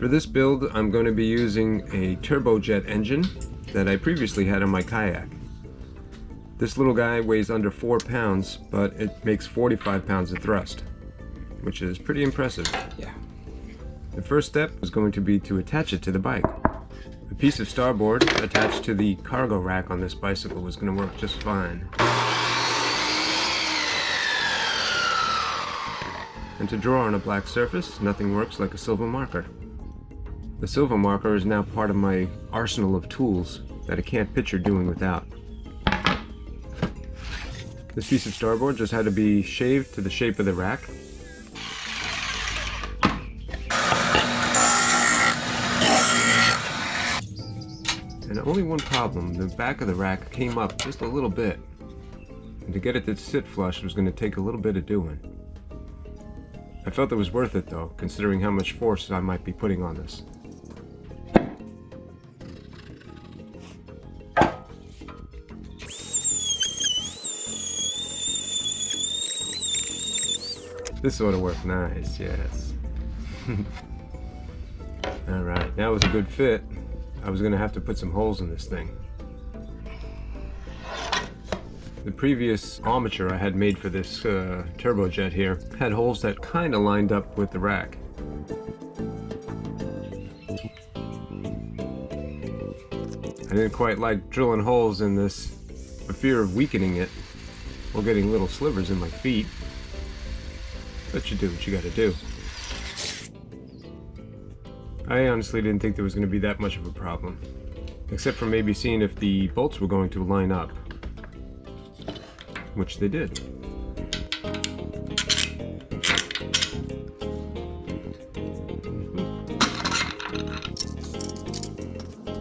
For this build, I'm going to be using a turbojet engine that I previously had on my kayak. This little guy weighs under 4 pounds, but it makes 45 pounds of thrust, which is pretty impressive. Yeah. The first step is going to be to attach it to the bike. A piece of starboard attached to the cargo rack on this bicycle was going to work just fine. And to draw on a black surface, nothing works like a silver marker. The silver marker is now part of my arsenal of tools that I can't picture doing without. This piece of starboard just had to be shaved to the shape of the rack. And only one problem, the back of the rack came up just a little bit. And to get it to sit flush was going to take a little bit of doing. I felt it was worth it though, considering how much force I might be putting on this. This ought to work nice, yes. Alright, now with a good fit, I was going to have to put some holes in this thing. The previous armature I had made for this turbojet here had holes that kind of lined up with the rack. I didn't quite like drilling holes in this for fear of weakening it or getting little slivers in my feet. But you do what you gotta do. I honestly didn't think there was going to be that much of a problem, except for maybe seeing if the bolts were going to line up. Which they did.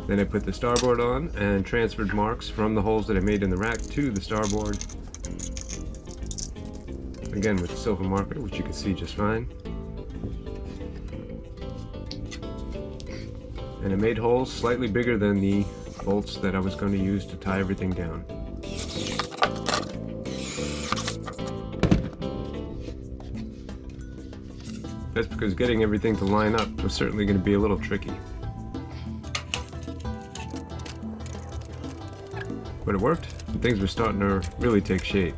Then I put the starboard on and transferred marks from the holes that I made in the rack to the starboard. Again with the silver marker, which you can see just fine. And I made holes slightly bigger than the bolts that I was going to use to tie everything down. That's because getting everything to line up was certainly going to be a little tricky. But it worked, and things were starting to really take shape.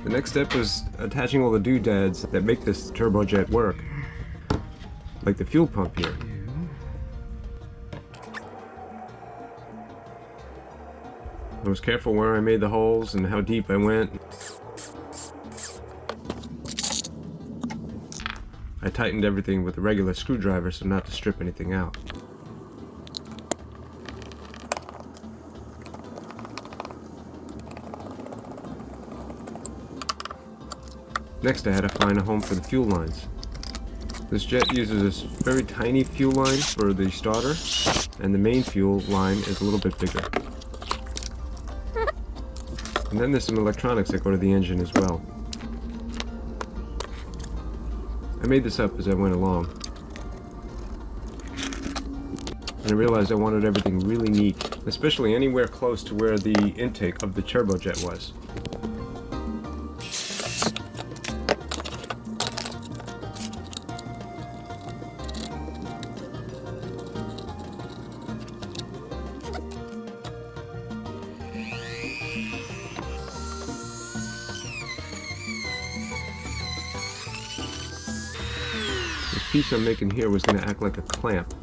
The next step was attaching all the doodads that make this turbojet work, like the fuel pump here. I was careful where I made the holes and how deep I went. I tightened everything with a regular screwdriver so not to strip anything out. Next I had to find a home for the fuel lines. This jet uses this very tiny fuel line for the starter, and the main fuel line is a little bit bigger. And then there's some electronics that go to the engine as well. I made this up as I went along. And I realized I wanted everything really neat, especially anywhere close to where the intake of the turbojet was. The piece I'm making here was going to act like a clamp,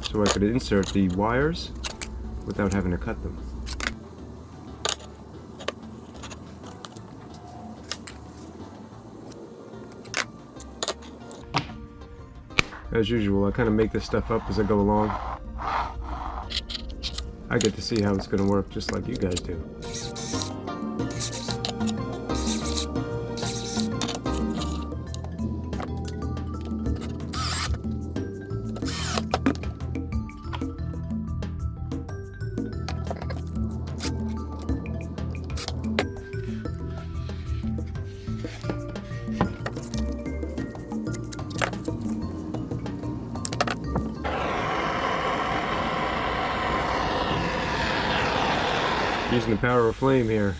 so I could insert the wires without having to cut them. As usual, I kind of make this stuff up as I go along. I get to see how it's going to work just like you guys do. Using the power of flame here.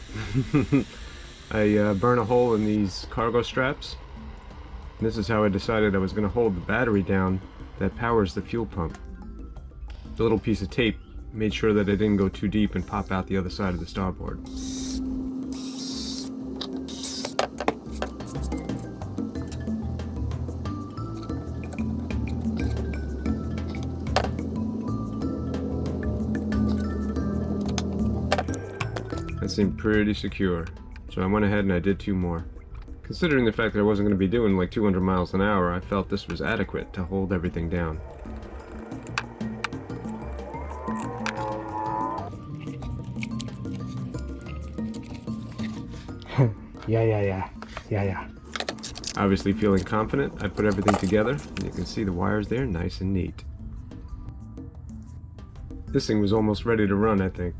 I burn a hole in these cargo straps. This is how I decided I was going to hold the battery down that powers the fuel pump. The little piece of tape made sure that it didn't go too deep and pop out the other side of the starboard. That seemed pretty secure, so I went ahead and I did 2 more. Considering the fact that I wasn't going to be doing like 200 miles an hour, I felt this was adequate to hold everything down. Yeah. Obviously feeling confident, I put everything together, and you can see the wires there nice and neat. This thing was almost ready to run, I think.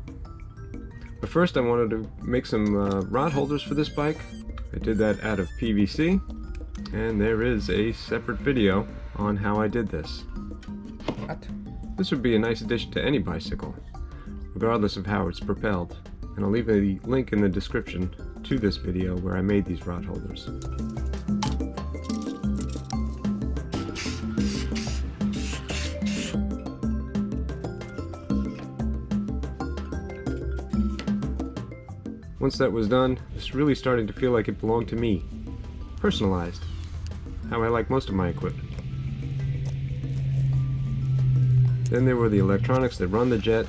But first I wanted to make some rod holders for this bike. I did that out of PVC, and there is a separate video on how I did this. What? This would be a nice addition to any bicycle, regardless of how it's propelled, and I'll leave a link in the description to this video where I made these rod holders. Once that was done, it's really starting to feel like it belonged to me. Personalized. How I like most of my equipment. Then there were the electronics that run the jet.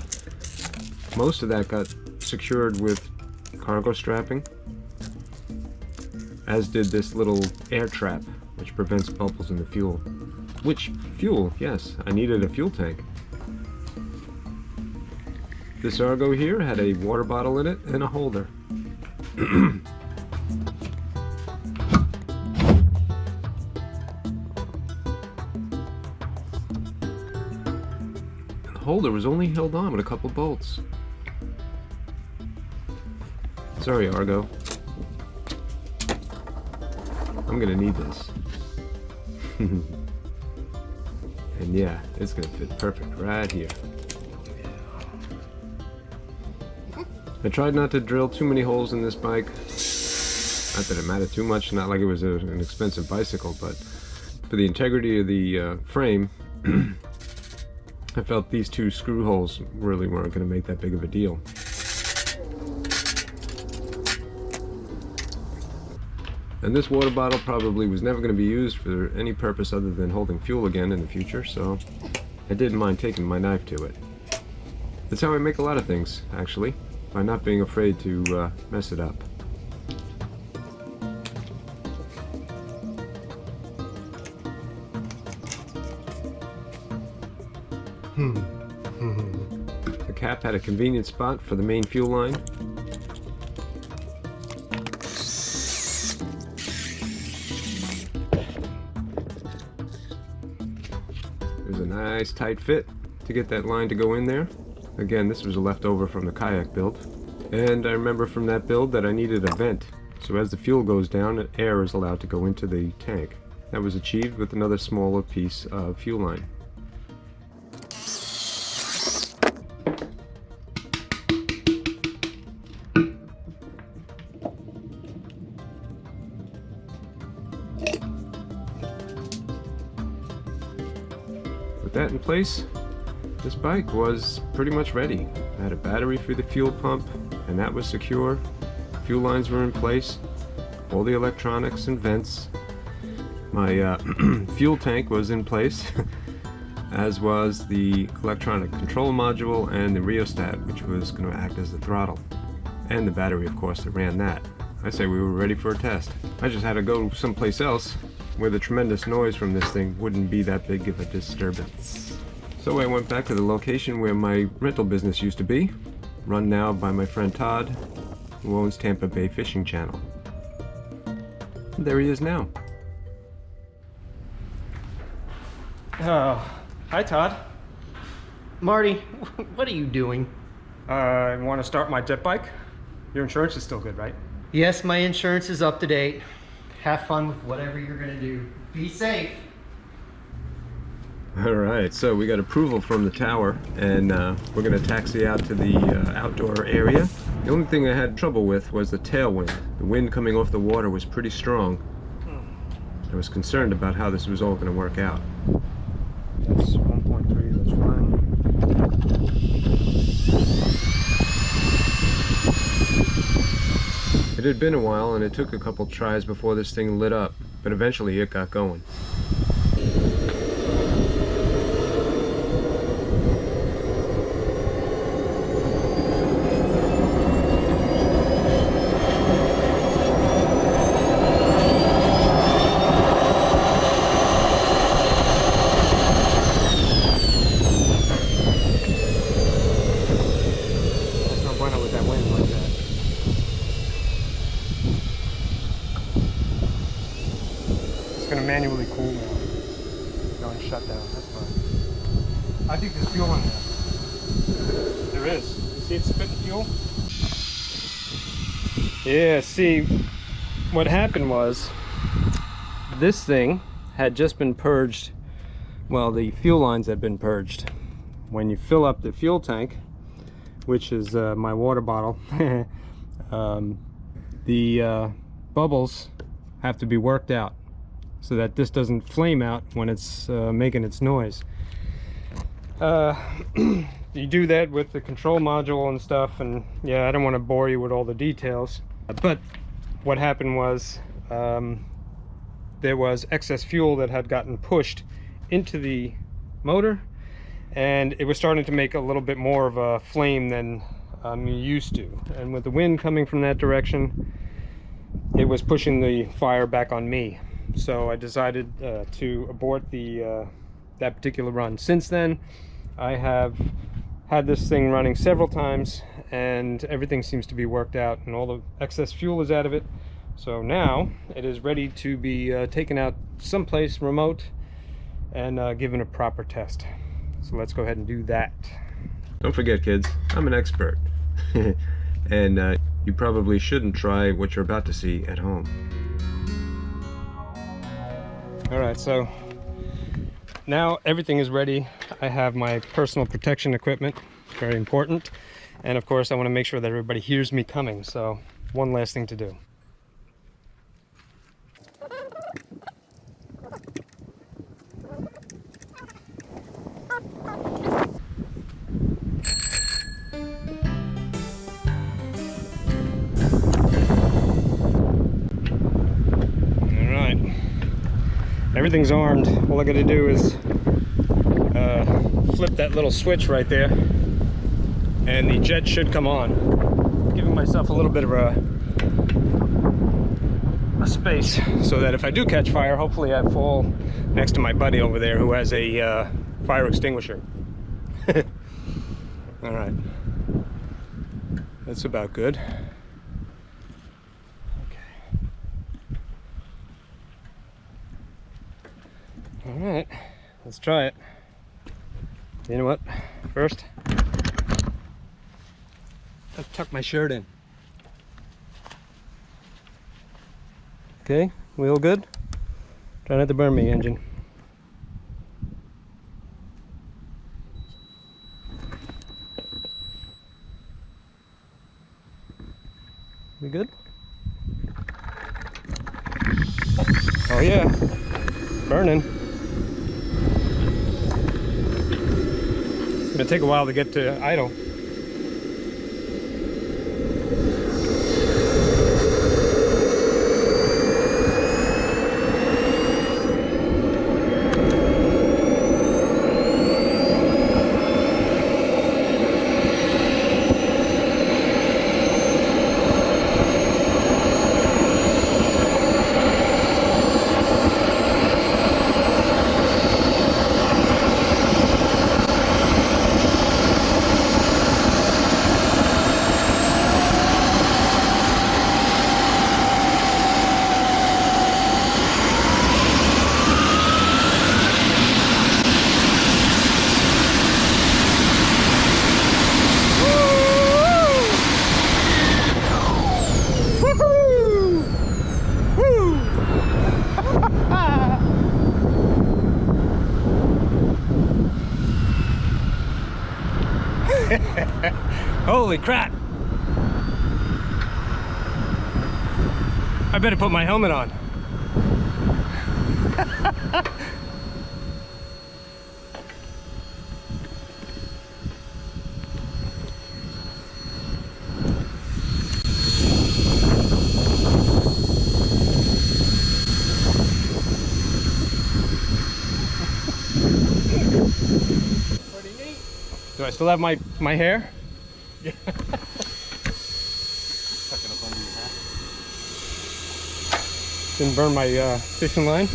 Most of that got secured with cargo strapping, as did this little air trap, which prevents bubbles in the fuel. Which fuel? Yes, I needed a fuel tank. This Argo here had a water bottle in it and a holder. The holder was only held on with a couple bolts. Sorry, Argo. I'm gonna need this. And yeah, it's gonna fit perfect right here. I tried not to drill too many holes in this bike. Not that it mattered too much, not like it was an expensive bicycle, but for the integrity of the frame, I felt these 2 screw holes really weren't going to make that big of a deal. And this water bottle probably was never going to be used for any purpose other than holding fuel again in the future, so I didn't mind taking my knife to it. That's how I make a lot of things, actually, by not being afraid to mess it up. The cap had a convenient spot for the main fuel line. There's a nice tight fit to get that line to go in there. Again, this was a leftover from the kayak build. And I remember from that build that I needed a vent, so as the fuel goes down, air is allowed to go into the tank. That was achieved with another smaller piece of fuel line. With that in place, this bike was pretty much ready. I had a battery for the fuel pump, and that was secure. Fuel lines were in place, all the electronics and vents. My fuel tank was in place, as was the electronic control module and the rheostat, which was going to act as the throttle. And the battery, of course, that ran that. I say we were ready for a test. I just had to go someplace else where the tremendous noise from this thing wouldn't be that big of a disturbance. So I went back to the location where my rental business used to be, run now by my friend Todd, who owns Tampa Bay Fishing Channel. And there he is now. Oh, hi Todd. Marty, what are you doing? I want to start my jet bike. Your insurance is still good, right? Yes, my insurance is up to date. Have fun with whatever you're gonna do. Be safe. Alright, so we got approval from the tower, and we're going to taxi out to the outdoor area. The only thing I had trouble with was the tailwind. The wind coming off the water was pretty strong. I was concerned about how this was all going to work out. That's 1.3, that's fine. It had been a while, and it took a couple tries before this thing lit up, but eventually it got going. That's no bueno with that wind like that. It's gonna manually cool now. Going shut down, that's fine. I think there's fuel in there. There is. You see it spitting fuel? Yeah, see, what happened was this thing had just been purged. Well, the fuel lines had been purged. When you fill up the fuel tank, which is my water bottle, the bubbles have to be worked out so that this doesn't flame out when it's making its noise. You do that with the control module and stuff, and yeah, I don't want to bore you with all the details, but what happened was there was excess fuel that had gotten pushed into the motor, and it was starting to make a little bit more of a flame than I'm used to. And with the wind coming from that direction, it was pushing the fire back on me. So I decided to abort the that particular run. Since then, I have had this thing running several times, and everything seems to be worked out, and all the excess fuel is out of it. So now it is ready to be taken out someplace remote and given a proper test. So let's go ahead and do that. Don't forget, kids, I'm an expert. And you probably shouldn't try what you're about to see at home. Alright, so now everything is ready. I have my personal protection equipment, very important. And of course, I want to make sure that everybody hears me coming. So one last thing to do. Everything's armed. All I gotta do is flip that little switch right there, and the jet should come on, giving myself a little bit of a space so that if I do catch fire, hopefully I fall next to my buddy over there who has a fire extinguisher. All right, that's about good. All right, let's try it. You know what? First, I'll tuck my shirt in. Okay, we all good? Try not to burn me, engine. We good? Oh yeah, burning. It's gonna take a while to get to idle. Holy crap! I better put my helmet on. Do I still have my hair? Yeah. Tuck it up under your hat. Didn't burn my fishing line? No.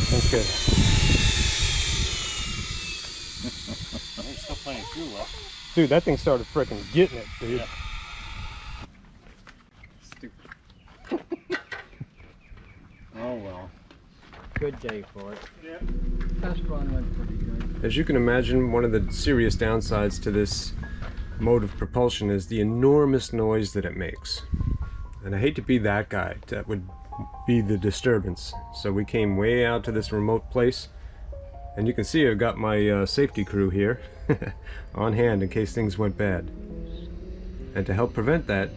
That's good. There's still plenty of fuel left. Dude, that thing started freaking getting it, dude. Yeah. Stupid. Oh well. Good day for it. Yeah. Test run went pretty good. As you can imagine, one of the serious downsides to this mode of propulsion is the enormous noise that it makes. And I hate to be that guy that would be the disturbance. So we came way out to this remote place, and you can see I've got my safety crew here on hand in case things went bad. And to help prevent that,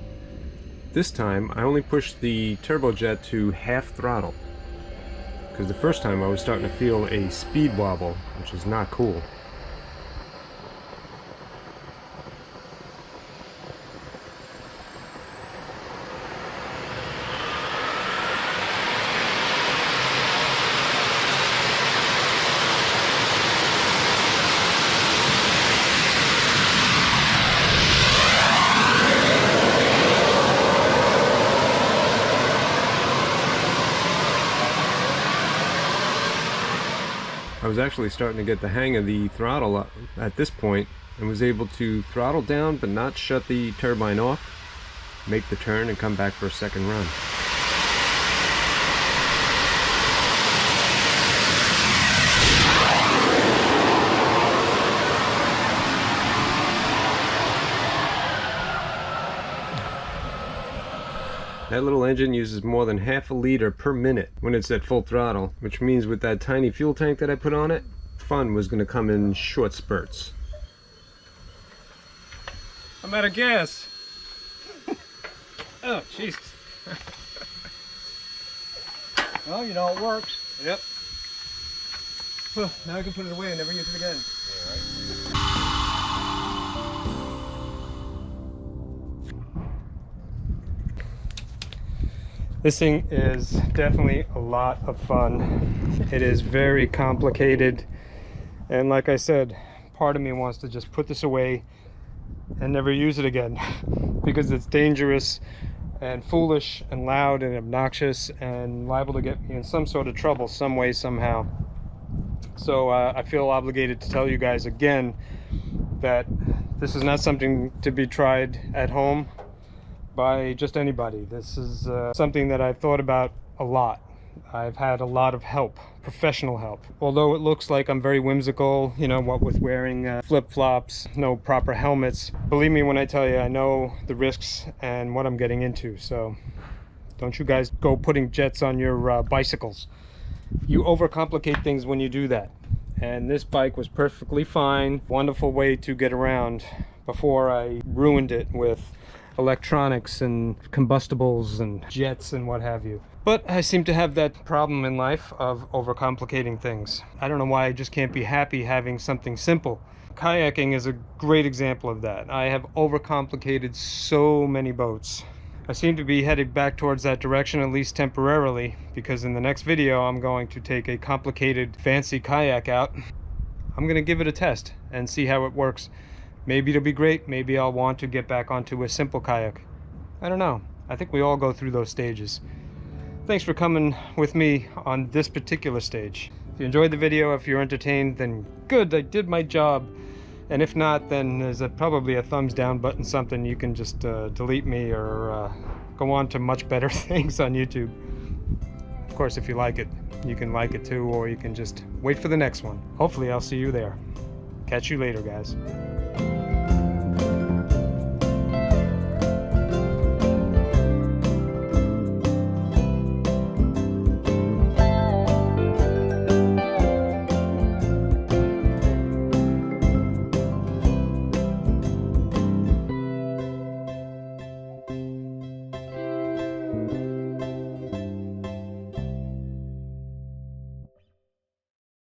this time I only pushed the turbojet to half throttle, because the first time I was starting to feel a speed wobble, which is not cool. I was actually starting to get the hang of the throttle up at this point and was able to throttle down but not shut the turbine off, make the turn and come back for a second run. That little engine uses more than half a liter per minute when it's at full throttle, which means with that tiny fuel tank that I put on it, fun was going to come in short spurts. I'm out of gas. Oh, Jesus. Well, you know it works. Yep. Now I can put it away and never use it again. This thing is definitely a lot of fun. It is very complicated, and like I said, part of me wants to just put this away and never use it again because it's dangerous and foolish and loud and obnoxious and liable to get me in some sort of trouble some way, somehow. So I feel obligated to tell you guys again that this is not something to be tried at home by just anybody. This is something that I've thought about a lot. I've had a lot of help, professional help. Although it looks like I'm very whimsical, you know, what with wearing flip-flops, no proper helmets. Believe me when I tell you, I know the risks and what I'm getting into. So don't you guys go putting jets on your bicycles. You overcomplicate things when you do that. And this bike was perfectly fine, wonderful way to get around before I ruined it with electronics and combustibles and jets and what have you. But I seem to have that problem in life of overcomplicating things. I don't know why I just can't be happy having something simple. Kayaking is a great example of that. I have overcomplicated so many boats. I seem to be headed back towards that direction, at least temporarily, because in the next video I'm going to take a complicated fancy kayak out. I'm going to give it a test and see how it works. Maybe it'll be great, maybe I'll want to get back onto a simple kayak. I don't know. I think we all go through those stages. Thanks for coming with me on this particular stage. If you enjoyed the video, if you're entertained, then good, I did my job. And if not, then there's probably a thumbs down button, something you can just delete me or go on to much better things on YouTube. Of course, if you like it, you can like it too, or you can just wait for the next one. Hopefully I'll see you there. Catch you later, guys.